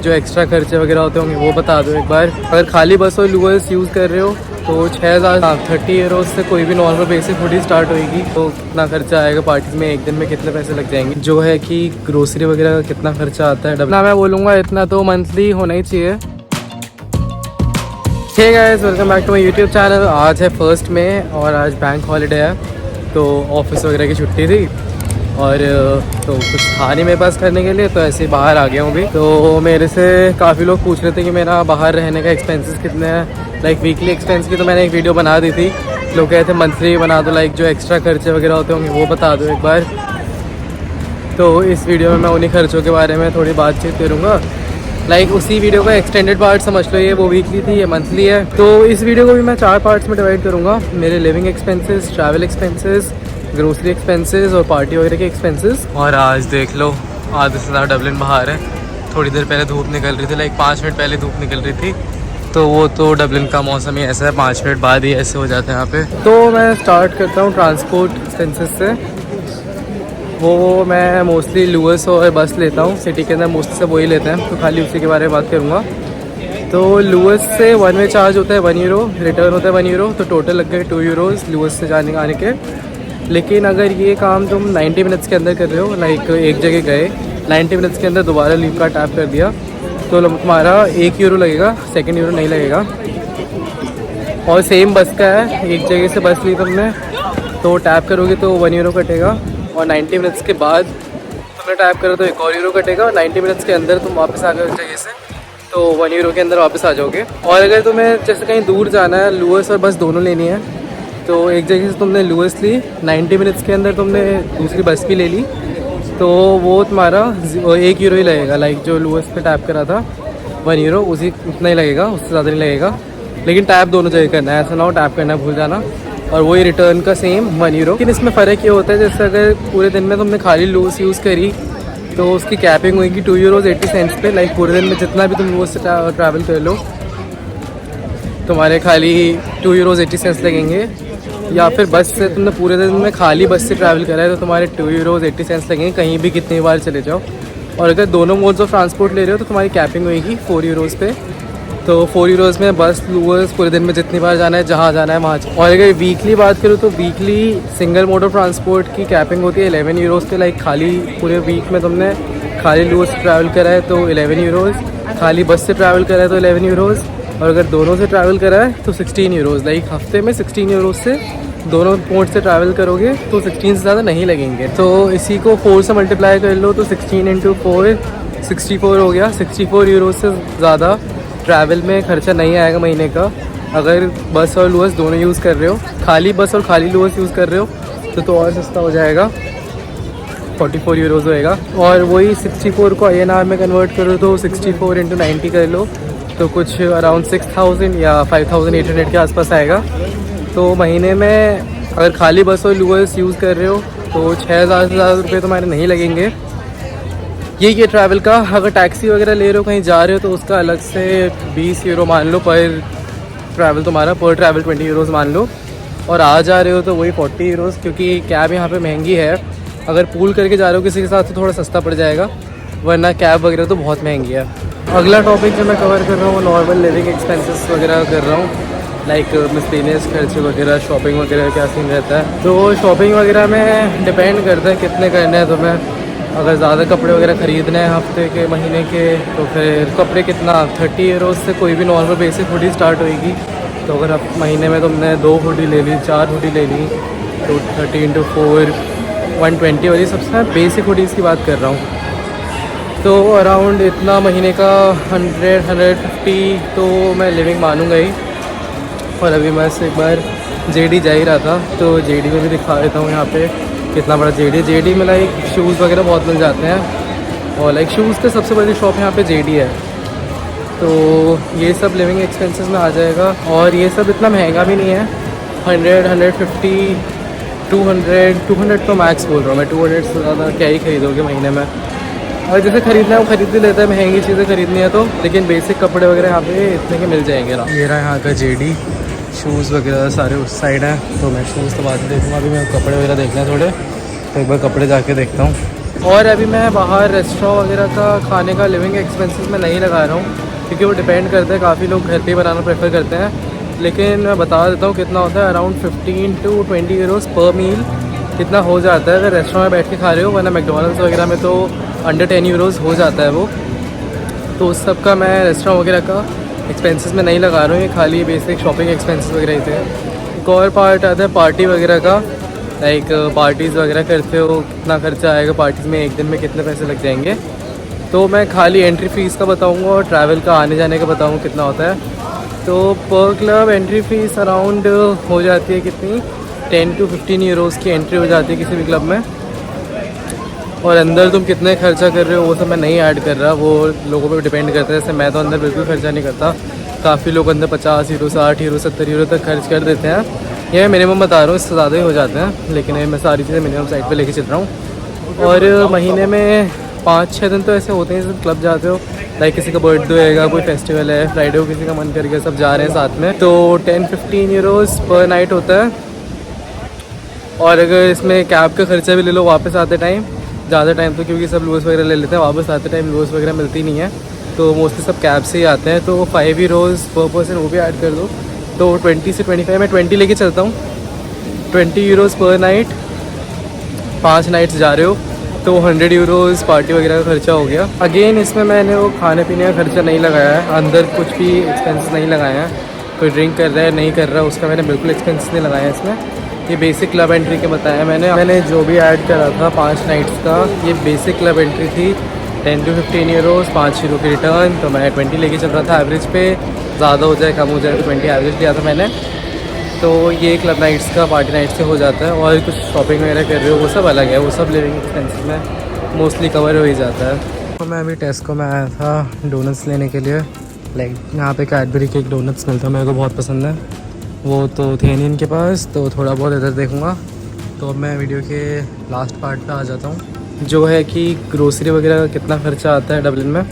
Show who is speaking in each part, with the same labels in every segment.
Speaker 1: जो एक्स्ट्रा खर्चे वगैरह होते होंगे वो बता दो एक बार। अगर खाली बस और लूअर्स यूज़ कर रहे हो तो 6030 यूरो से कोई भी नॉर्मल बेसिक हुडी स्टार्ट होएगी। तो कितना खर्चा आएगा पार्टीज में, एक दिन में कितने पैसे लग जाएंगे, जो है कि ग्रोसरी वगैरह का कितना खर्चा आता है। डबल मैं बोलूँगा इतना तो मंथली होना ही चाहिए। Hey guys, welcome back to my YouTube channel. आज है 1 मई और आज बैंक हॉलीडे है, तो ऑफिस वगैरह की छुट्टी थी और तो कुछ था नहीं मेरे पास करने के लिए, तो ऐसे ही बाहर आ गया हूँ भी। तो मेरे से काफ़ी लोग पूछ रहे थे कि मेरा बाहर रहने का एक्सपेंसेस कितने हैं, लाइक वीकली एक्सपेंस की। तो मैंने एक वीडियो बना दी थी, लोग कहे थे मंथली बना दो, लाइक जो एक्स्ट्रा खर्चे वगैरह होते होंगे वो बता दो एक बार। तो इस वीडियो में मैं उन्हीं खर्चों के बारे में थोड़ी बातचीत करूँगा। लाइक उसी वीडियो का एक्सटेंडेड पार्ट समझ लो, ये वो वीकली थी, ये मंथली है। तो इस वीडियो को भी मैं 4 पार्ट्स में डिवाइड करूँगा। मेरे living expenses, travel expenses, grocery expenses और पार्टी वगैरह के एक्सपेंसेस। और आज देख लो आधे से ज़्यादा डबलिन बाहर है। थोड़ी देर पहले धूप निकल रही थी, लाइक 5 मिनट पहले धूप निकल रही थी। तो वो तो डबलिन का मौसम ही ऐसा है, 5 मिनट बाद ही ऐसे हो जाते हैं यहाँ पे। तो मैं स्टार्ट करता हूँ ट्रांसपोर्ट एक्सपेंसेस से। वो मैं मोस्टली लूअर्स और बस लेता हूँ, सिटी के अंदर मोस्टली सब वही लेते हैं, तो खाली उसी के बारे में बात करूँगा। तो लूअर्स से 1 वे चार्ज होता है 1 यूरो, रिटर्न होता है 1 यूरो, तो टोटल लग गए 2 यूरोज़ लूअर्स से जाने आने के। लेकिन अगर ये काम तुम 90 मिनट्स के अंदर कर रहे हो, लाइक एक जगह गए 90 मिनट्स के अंदर दोबारा लीव का टैप कर दिया, तो तुम्हारा 1 यूरो लगेगा, 2 यूरो नहीं लगेगा। और सेम बस का है, एक जगह से बस ली तुमने तो टैप करोगे तो 1 यूरो कटेगा, और 90 मिनट्स के बाद तुमने टैप करो तो 1 और यूरो कटेगा। और 90 मिनट्स के अंदर तुम वापस आ गए उस जगह से तो 1 यूरो के अंदर वापस आ जाओगे। और अगर तुम्हें जैसे कहीं दूर जाना है, लूअर्स और बस दोनों लेनी है, तो एक जगह से तुमने लूअर्स ली, 90 मिनट्स के अंदर तुमने दूसरी बस भी ले ली, तो वो तुम्हारा 1 यूरो ही लगेगा। लाइक जो लूअर्स पे टैप करा था 1 यूरो, उसी उतना ही लगेगा, उससे ज़्यादा नहीं लगेगा। लेकिन टैप दोनों जगह करना है, ऐसा ना हो टैप करना भूल जाना। और वही रिटर्न का सेम 1 यूरो। लेकिन इसमें फ़र्क ये होता है, जैसे अगर पूरे दिन में तुमने खाली लूअर्स यूज़ करी तो उसकी कैपिंग होगी 2 यूरोज़ 80 सेंट्स पे। लाइक पूरे दिन में जितना भी तुम लूअर्स से ट्रैवल कर लो, तुम्हारे खाली 2 यूरोज़ 80 सेंट्स लगेंगे। या फिर बस से तुमने पूरे दिन में खाली बस से ट्रैवल करा है तो तुम्हारे 2 यूरोज़ 80 सेंट्स लगेंगे, कहीं भी कितनी बार चले जाओ। और अगर दोनों मोड्स ऑफ ट्रांसपोर्ट ले रहे हो तो तुम्हारी कैपिंग होगी 4 यूरोज़ पे। तो 4 यूरोज़ में बस लूअर्स पूरे दिन में जितनी बार जाना है, जहाँ जाना है वहाँ। और अगर वीकली बात करूँ तो weekly single mode of transport की कैपिंग होती है 11 यूरोज़ पे। लाइक खाली पूरे वीक में तुमने खाली लूअर्स से ट्रैवल करा है तो 11 यूरोज़, खाली बस से ट्रैवल करा है तो 11 यूरोज़, और अगर दोनों से ट्रैवल करा है तो 16 यूरोज़। लाइक हफ्ते में 16 यूरोज़ से दोनों मोड से ट्रैवल करोगे तो 16 से ज़्यादा नहीं लगेंगे। तो इसी को 4 से मल्टीप्लाई कर लो तो 16 × 4 64 हो गया। 64 यूरोज़ से ज़्यादा ट्रैवल में खर्चा नहीं आएगा महीने का, अगर बस और लूअर्स दोनों यूज़ कर रहे हो। खाली बस और खाली लूअर्स यूज़ कर रहे हो तो और सस्ता हो जाएगा, 44 यूरोज़ होएगा। और वही 64 को INR में कन्वर्ट करो तो 64 × 90 कर लो तो कुछ अराउंड 6000 या 5800 के आसपास आएगा। तो महीने में अगर खाली बस और लूअर्स यूज़ कर रहे हो तो 6000 से ज़्यादा रुपये तुम्हारे नहीं लगेंगे। ये ट्रैवल का। अगर टैक्सी वगैरह ले रहे हो, कहीं जा रहे हो, तो उसका अलग से 20 यूरो मान लो पर ट्रैवल, तुम्हारा पर ट्रैवल 20 यूरोज़ मान लो। और आ जा रहे हो तो वही 40 यूरोज़, क्योंकि कैब यहाँ पे महंगी है। अगर पूल करके जा रहे हो किसी के साथ तो थोड़ा सस्ता पड़ जाएगा, वरना कैब वगैरह तो बहुत महंगी है। अगला टॉपिक जो मैं कवर कर रहा हूँ नॉर्मल लिविंग एक्सपेंसेस वगैरह कर रहा हूँ, लाइक मिसलेनियस खर्चे वगैरह, शॉपिंग वगैरह क्या सीन रहता है। तो शॉपिंग वगैरह में डिपेंड करता है कितने करने हैं तुम्हें। अगर ज़्यादा कपड़े वगैरह ख़रीदने हैं हफ्ते के, महीने के, तो फिर कपड़े कितना 30 यूरोज़ से कोई भी नॉर्मल बेसिक हुडी स्टार्ट होएगी। तो अगर अब महीने में तुमने 2 हुडी ले ली, 4 हुडी ले ली, तो 30 × 4 120। और ये सबसे बेसिक हुडीज़ की बात कर रहा हूँ। तो अराउंड इतना महीने का 100-150 तो मैं लिविंग मानूंगा ही। और अभी मैं एक बार JD जा ही रहा था, तो JD में भी दिखा देता हूँ यहाँ पे कितना बड़ा JD में लाइक शूज़ वगैरह बहुत मिल जाते हैं, और लाइक शूज़ की सबसे बड़ी शॉप यहाँ पे JD है। तो ये सब लिविंग एक्सपेंसेस में आ जाएगा। और ये सब इतना महंगा भी नहीं है, 100-150 200 तो मैक्स बोल रहा हूँ मैं। 200 से ज़्यादा क्या ही खरीदोगे महीने में। और जैसे ख़रीदना है वो ख़रीद भी लेता है, महंगी चीज़ें ख़रीदनी है तो। लेकिन बेसिक कपड़े वगैरह यहाँ पे इतने के मिल जाएंगे ना। ये रहा यहाँ का JD, शूज़ वगैरह सारे उस साइड हैं। तो मैं शूज़ तो बाद में देखूँगा, अभी मैं कपड़े वगैरह देखना है थोड़े, तो एक बार कपड़े जाके देखता हूँ। और अभी मैं बाहर रेस्टोरेंट वगैरह का खाने का लिविंग एक्सपेंसेस में नहीं लगा रहा हूँ, क्योंकि वो डिपेंड करता है। काफ़ी लोग घर पे बनाना प्रेफर करते हैं, लेकिन मैं बता देता हूँ कितना होता है। अराउंड 15 to 20 यूरोज़ पर मील कितना हो जाता है अगर रेस्टोरेंट में बैठ के खा रहे हो, वरना मैकडोनल्ड्स वगैरह में तो अंडर 10 यूरोज़ हो जाता है वो। तो उस सब का मैं रेस्टोरेंट वगैरह का एक्सपेंसेस में नहीं लगा रहा हूँ, ये खाली बेसिक शॉपिंग एक्सपेंसेस वगैरह ही थे। एक और पार्ट आता है पार्टी वगैरह का, लाइक पार्टीज़ वगैरह करते हो कितना खर्चा आएगा, पार्टीज़ में एक दिन में कितने पैसे लग जाएंगे। तो मैं खाली एंट्री फ़ीस का बताऊँगा और ट्रैवल का आने जाने का बताऊँगा कितना होता है। तो पर क्लब एंट्री फ़ीस अराउंड हो जाती है कितनी, 10 to 15 यूरोज़ की एंट्री हो जाती है किसी भी क्लब में। और अंदर तुम कितने खर्चा कर रहे हो वो सब मैं नहीं ऐड कर रहा, वो लोगों पे डिपेंड करता है। जैसे मैं तो अंदर बिल्कुल खर्चा नहीं करता, काफ़ी लोग अंदर 50 यूरो, 60 यूरो, 70 यूरो तक खर्च कर देते हैं। ये मैं मिनिमम बता रहा हूँ, इससे ज़्यादा ही हो जाते हैं, लेकिन मैं सारी चीज़ें मिनिमम साइड पे लेके चल रहा हूँ। और महीने में 5-6 दिन तो ऐसे होते हैं जब क्लब जाते हो, लाइक किसी का बर्थडे होएगा, कोई फेस्टिवल है, फ्राइडे को किसी का मन कर गया, सब जा रहे हैं साथ में, तो 10-15 यूरोज़ पर नाइट होता है। और अगर इसमें कैब का खर्चा भी ले लो वापस आते टाइम, ज़्यादा टाइम तो क्योंकि सब लूज़ वगैरह ले लेते हैं, वापस आते टाइम लूज़ वगैरह मिलती नहीं है, तो मोस्टली सब कैब से ही आते हैं। तो 5 यूरोज़ पर पर्सन वो भी ऐड कर दो, तो 20 से 25, मैं 20 लेके चलता हूँ। 20 यूरोज़ पर नाइट, 5 नाइट्स जा रहे हो तो 100 यूरोज़ पार्टी वगैरह का खर्चा हो गया। अगेन इसमें मैंने वो खाने पीने का खर्चा नहीं लगाया है, अंदर कुछ भी एक्सपेंस नहीं लगाया है। कोई ड्रिंक कर रहा है नहीं कर रहा, उसका मैंने बिल्कुल एक्सपेंस नहीं लगाया है इसमें। ये बेसिक क्लब एंट्री के बताया मैंने जो भी ऐड करा था 5 नाइट्स का, ये बेसिक क्लब एंट्री थी। 10 to 15 यूरोज़, 5 यूरो की रिटर्न, तो मैं 20 लेके चल रहा था एवरेज पे, ज़्यादा हो जाए कम हो जाए तो 20 एवरेज लिया था मैंने। तो ये क्लब नाइट्स का पार्टी नाइट से हो जाता है। और कुछ शॉपिंग वगैरह कर रहे हो वो सब अलग है, वो सब लिविंग एक्सपेंसेस में मोस्टली कवर हो ही जाता है। तो मैं अभी टेस्को में आया था डोनट्स लेने के लिए, लाइक यहाँ पे कैडबरी के एक डोनट्स मिलता है, मेरे को बहुत पसंद है, वो तो थे नहीं इनके पास, तो थोड़ा बहुत इधर देखूँगा। तो अब मैं वीडियो के लास्ट पार्ट पे आ जाता हूँ, जो है कि ग्रोसरी वगैरह का कितना खर्चा आता है डबलिन में।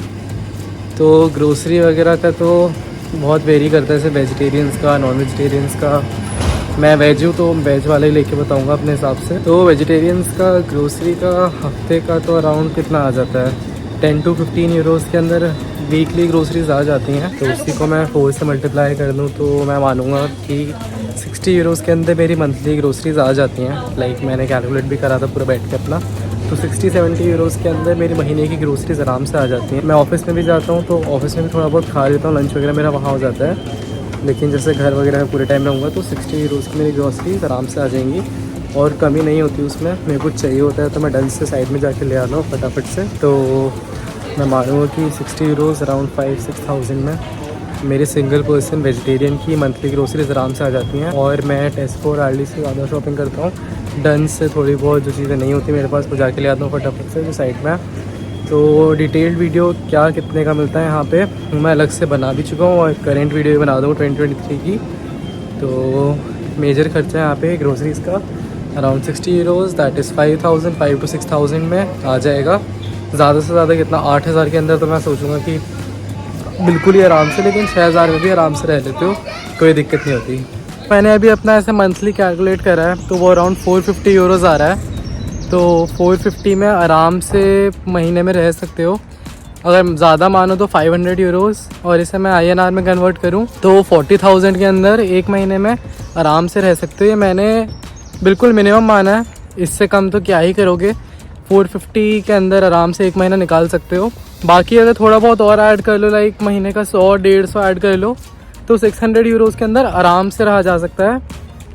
Speaker 1: तो ग्रोसरी वगैरह का तो बहुत वेरी करता है, जैसे वेजिटेरियंस का, नॉन वेजिटेरियंस का। मैं वेज हूँ तो वेज वाला ही लेके बताऊँगा अपने हिसाब से। तो वेजिटेरियंस का ग्रोसरी का हफ्ते का तो अराउंड कितना आ जाता है, 10 to 15 यूरोज़ के अंदर वीकली ग्रोसरीज आ जाती हैं। तो उसी को मैं 4 से मल्टीप्लाई कर दूँ तो मैं मानूंगा कि 60 यूरोज़ के अंदर मेरी मंथली ग्रोसरीज आ जाती हैं। लाइक मैंने कैलकुलेट भी करा था पूरा बैठ के अपना, तो 60-70 यूरोज़ के अंदर मेरी महीने की ग्रोसरीज आराम से आ जाती हैं। मैं ऑफिस में भी जाता हूँ तो ऑफिस में भी थोड़ा बहुत खा लेता हूँ, लंच वगैरह मेरा वहाँ हो जाता है। लेकिन जैसे घर वगैरह में पूरे टाइम रहूँगा तो 60 यूरोज़ की मेरी ग्रोसरीज आराम से आ जाएंगी और कमी नहीं होती उसमें। मेरे को चाहिए होता है तो मैं डन से साइड में जाके ले आता हूँ फटाफट से। तो मैं मानूँगा कि 60 यूरोज़ अराउंड 5-6,000 में मेरे सिंगल पर्सन वेजिटेरियन की मंथली ग्रोसरीज आराम से आ जाती हैं। और मैं टेस्को और आरडी से ज़्यादा शॉपिंग करता हूँ, डन से थोड़ी बहुत जो चीज़ें नहीं होती मेरे पास वो जाके ले आता हूँ फटाफट से जो साइड में। तो डिटेल्ड वीडियो क्या कितने का मिलता है यहाँ पे मैं अलग से बना भी चुका हूँ और करेंट वीडियो भी बना दूँ 2023 की। तो मेजर खर्चा यहाँ पे ग्रोसरीज़ का around 60 euros, that is 5,000 to 6,000 में आ जाएगा। ज़्यादा से ज़्यादा कितना 8,000 के अंदर तो मैं सोचूंगा कि बिल्कुल ही आराम से, लेकिन 6,000 में भी आराम से रह लेते हो, कोई दिक्कत नहीं होती। मैंने अभी अपना ऐसे मंथली कैलकुलेट करा है तो वो अराउंड 450 यूरोज़ आ रहा है। तो 450 में आराम से महीने में रह सकते हो। अगर ज़्यादा मानो तो 500 यूरोज़, और इसे मैं INR में कन्वर्ट करूँ तो 40,000 के अंदर एक महीने में आराम से रह सकते हो। ये मैंने बिल्कुल मिनिमम माना है, इससे कम तो क्या ही करोगे। 450 के अंदर आराम से एक महीना निकाल सकते हो। बाकी अगर थोड़ा बहुत और ऐड कर लो, लाइक महीने का 100-150 ऐड कर लो तो 600 यूरोज़ के अंदर आराम से रहा जा सकता है,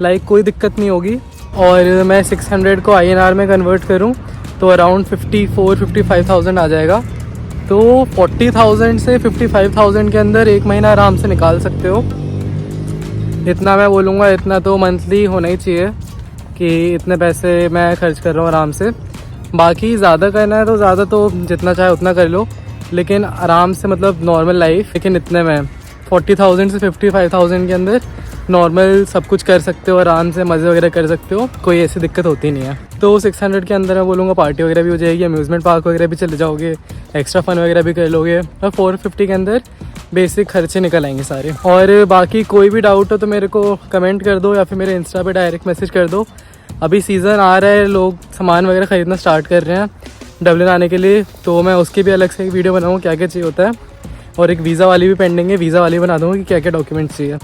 Speaker 1: लाइक कोई दिक्कत नहीं होगी। और मैं 600 को INR में कन्वर्ट करूं तो अराउंड 54-55,000 आ जाएगा। तो 40,000 से 55,000 के अंदर एक महीना आराम से निकाल सकते हो। इतना मैं बोलूँगा, इतना तो मंथली होना ही चाहिए कि इतने पैसे मैं खर्च कर रहा हूँ आराम से। बाकी ज़्यादा करना है तो ज़्यादा तो जितना चाहे उतना कर लो, लेकिन आराम से मतलब नॉर्मल लाइफ। लेकिन इतने में 40,000 से 55,000 के अंदर नॉर्मल सब कुछ कर सकते हो, आराम से मज़े वगैरह कर सकते हो, कोई ऐसी दिक्कत होती नहीं है। तो 600 के अंदर मैं बोलूँगा पार्टी वगैरह भी हो जाएगी, अम्यूज़मेंट पार्क वगैरह भी चले जाओगे, एक्स्ट्रा फन वगैरह भी कर लोगे। और 450 के अंदर बेसिक खर्चे निकल आएंगे सारे। और बाकी कोई भी डाउट हो तो मेरे को कमेंट कर दो या फिर मेरे इंस्टा पे डायरेक्ट मैसेज कर दो। अभी सीज़न आ रहा है, लोग सामान वगैरह ख़रीदना स्टार्ट कर रहे हैं, डबलिन आने के लिए, तो मैं उसकी भी अलग से एक वीडियो बनाऊँगा क्या क्या चाहिए होता है, और एक वीज़ा वाली भी पेंडिंग है, वीज़ा वाली बना दूँगा कि क्या क्या डॉक्यूमेंट्स चाहिए।